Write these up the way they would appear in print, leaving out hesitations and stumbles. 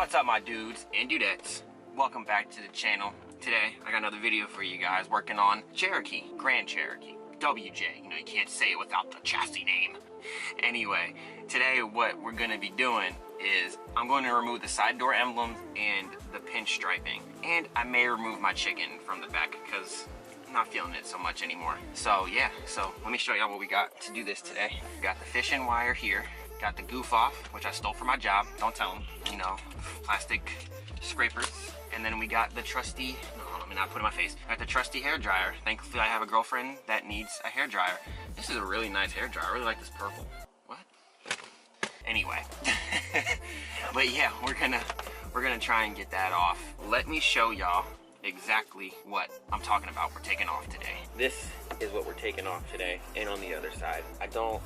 What's up, my dudes and dudettes? Welcome back to the channel. Today I got another video for you guys working on Cherokee, Grand Cherokee, WJ. You know, you can't say it without the chassis name. Anyway, today what we're gonna be doing is I'm going to remove the side door emblems and the pinstriping, and I may remove my chicken from the back because I'm not feeling it so much anymore. So yeah, so let me show y'all what we got to do this today. We got the fishing wire here, got the goof off, which I stole for my job, don't tell them, you know, plastic scrapers. And then we got the trusty, no, let me not put it in my face. I got the trusty hair dryer. Thankfully I have a girlfriend that needs a hair dryer. This is a really nice hair dryer. I really like this purple. What? Anyway. But yeah, we're gonna try and get that off. Let me show y'all exactly what I'm talking about we're taking off today. This is what we're taking off today, and on the other side. I don't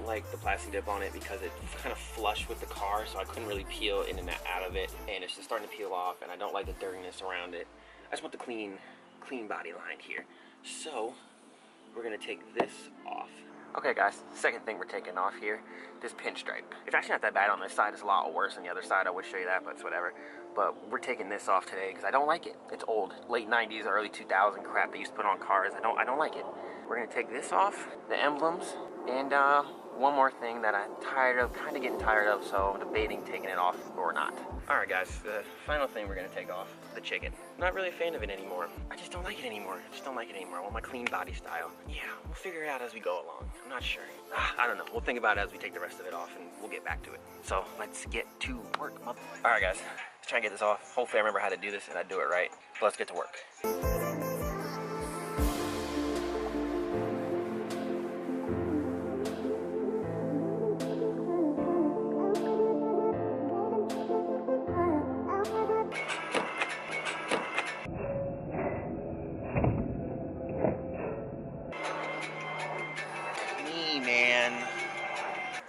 like the plastic dip on it because it's kind of flush with the car, so I couldn't really peel in and out of it, and it's just starting to peel off, and I don't like the dirtiness around it. I just want the clean body line here. So we're gonna take this off. Okay guys, second thing we're taking off here, this pinstripe. It's actually not that bad on this side, it's a lot worse on the other side. I would show you that, but it's whatever. But we're taking this off today because I don't like it. It's old, late 90s, early 2000 crap they used to put on cars. I don't like it. We're gonna take this off, the emblems, and one more thing that I'm kind of getting tired of, so I'm debating taking it off or not. All right guys, the final thing we're gonna take off, the chicken. Not really a fan of it anymore. I just don't like it anymore. I want my clean body style. Yeah, we'll figure it out as we go along. I'm not sure. I don't know. We'll think about it as we take the rest of it off, and we'll get back to it. So let's get to work, mother. All right guys, let's try and get this off. Hopefully I remember how to do this and I do it right. So let's get to work.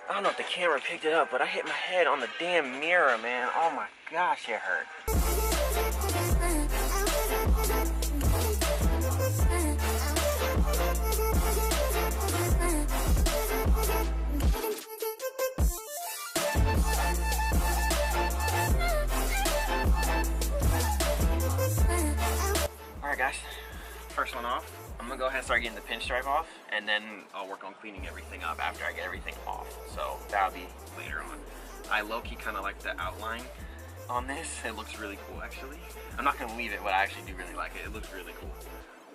I don't know if the camera picked it up, but I hit my head on the damn mirror, man. Oh my gosh, it hurt. Alright guys, first one off. I'm gonna go ahead and start getting the pinstripe off, and then I'll work on cleaning everything up after I get everything off. So that'll be later on. I low-key kind of like the outline on this. It looks really cool, actually. I'm not gonna leave it, but I actually do really like it. It looks really cool.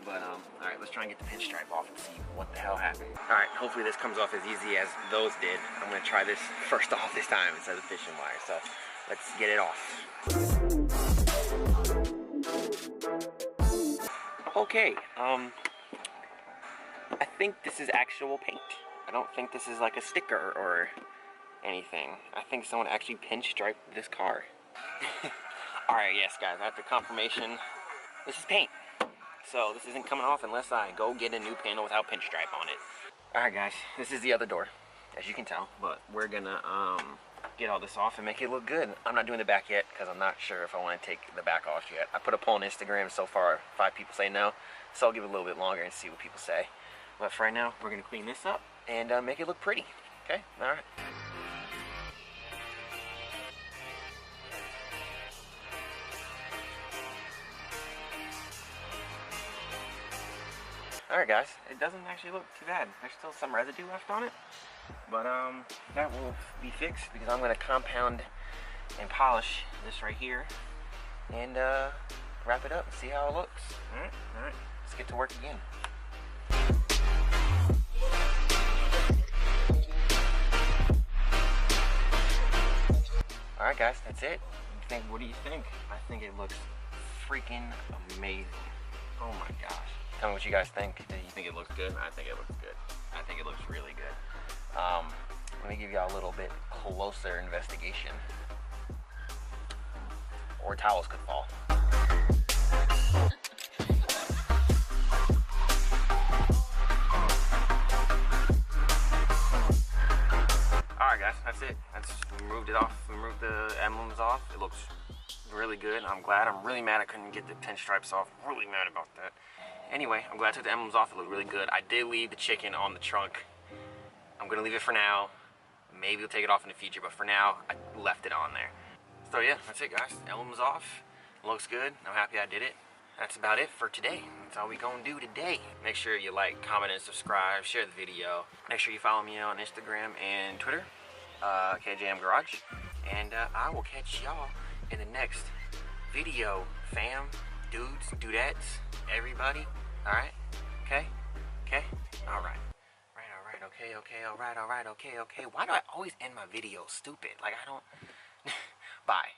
But all right, let's try and get the pinstripe off and see what the hell happened. All right, hopefully this comes off as easy as those did. I'm gonna try this first off this time instead of fishing wire. So let's get it off. Okay, I think this is actual paint. I don't think this is like a sticker or anything. I think someone actually pinstriped this car. Alright, yes guys, after confirmation, this is paint. So this isn't coming off unless I go get a new panel without pinstripe on it. Alright guys, this is the other door, as you can tell. But we're gonna get all this off and make it look good. I'm not doing the back yet because I'm not sure if I want to take the back off yet. I put a poll on Instagram, so far 5 people say no. So I'll give it a little bit longer and see what people say. But for right now, we're gonna clean this up and make it look pretty. Okay, all right. All right, guys, it doesn't actually look too bad. There's still some residue left on it, but that will be fixed because I'm gonna compound and polish this right here and wrap it up and see how it looks. All right, let's get to work again. Alright guys, that's it. What do you think? I think it looks freaking amazing. Oh my gosh. Tell me what you guys think. Do you think it looks good? I think it looks good. I think it looks really good. Let me give y'all a little bit closer investigation. Or towels could fall. Alright guys, that's it. We removed it off. We removed the emblems off. It looks really good. I'm glad. I'm really mad I couldn't get the pinstripes off. Really mad about that. Anyway, I'm glad I took the emblems off. It looked really good. I did leave the chicken on the trunk. I'm gonna leave it for now. Maybe we'll take it off in the future, but for now, I left it on there. So yeah, that's it guys. Emblems off. Looks good. I'm happy I did it. That's about it for today. That's all we gonna do today. Make sure you like, comment, and subscribe. Share the video. Make sure you follow me on Instagram and Twitter, KJM Garage. And I will catch y'all in the next video, fam, dudes, dudettes, everybody. All right? Okay? Okay? All right. Right, okay, okay, all right, okay, okay. Why do I always end my videos stupid? Like, I don't... Bye.